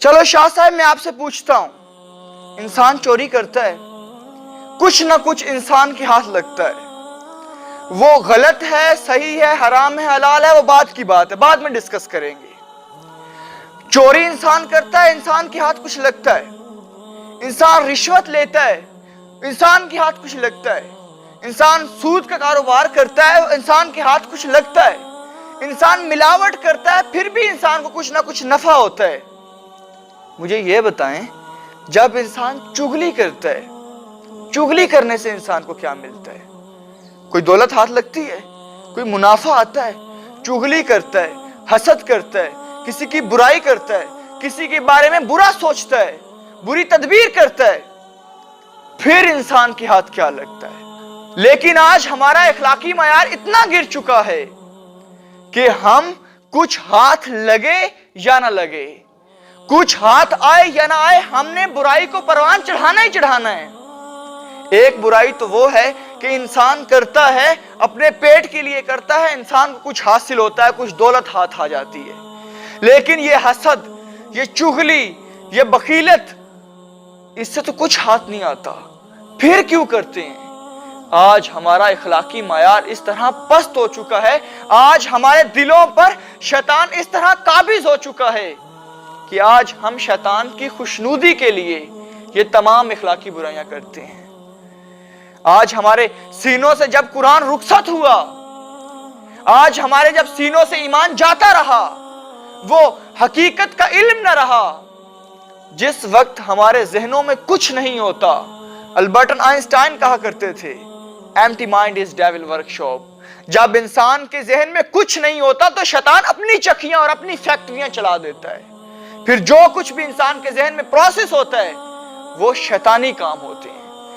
चलो शाह साहब, मैं आपसे पूछता हूं, इंसान चोरी करता है, कुछ ना कुछ इंसान के हाथ लगता है। वो गलत है, सही है, हराम है, हलाल है, वो बात की बात है, बाद में डिस्कस करेंगे। चोरी इंसान करता है, इंसान के हाथ कुछ लगता है। इंसान रिश्वत लेता है, इंसान के हाथ कुछ लगता है। इंसान सूद का कारोबार करता है, इंसान के हाथ कुछ लगता है। इंसान मिलावट करता है, फिर भी इंसान को कुछ ना कुछ नफा होता है। मुझे ये बताएं, जब इंसान चुगली करता है, चुगली करने से इंसान को क्या मिलता है? कोई दौलत हाथ लगती है, कोई मुनाफा आता है? चुगली करता है, हसद करता है, किसी की बुराई करता है, किसी के बारे में बुरा सोचता है, बुरी तदबीर करता है, फिर इंसान के हाथ क्या लगता है? लेकिन आज हमारा इखलाकी मयार इतना गिर चुका है कि हम कुछ हाथ लगे या ना लगे, कुछ हाथ आए या ना आए, हमने बुराई को परवान चढ़ाना ही चढ़ाना है। एक बुराई तो वो है कि इंसान करता है, अपने पेट के लिए करता है, इंसान को कुछ हासिल होता है, कुछ दौलत हाथ आ जाती है। लेकिन ये हसद, ये चुगली, ये बखीलत, इससे तो कुछ हाथ नहीं आता, फिर क्यों करते हैं? आज हमारा इखलाकी मयार इस तरह पस्त हो चुका है, आज हमारे दिलों पर शैतान इस तरह काबिज हो चुका है कि आज हम शैतान की खुशनुदी के लिए ये तमाम इखलाकी बुराइयां करते हैं। आज हमारे सीनों से जब कुरान रुखसत हुआ, आज हमारे जब सीनों से ईमान जाता रहा, वो हकीकत का इल्म न रहा, जिस वक्त हमारे जहनों में कुछ नहीं होता, अल्बर्ट आइंस्टाइन कहा करते थे, empty mind is devil workshop. जब इंसान के जहन में कुछ नहीं होता तो शैतान अपनी चक्कियां और अपनी फैक्ट्रियां चला देता है। फिर जो कुछ भी इंसान के जहन में प्रोसेस होता है वो शैतानी काम होते हैं।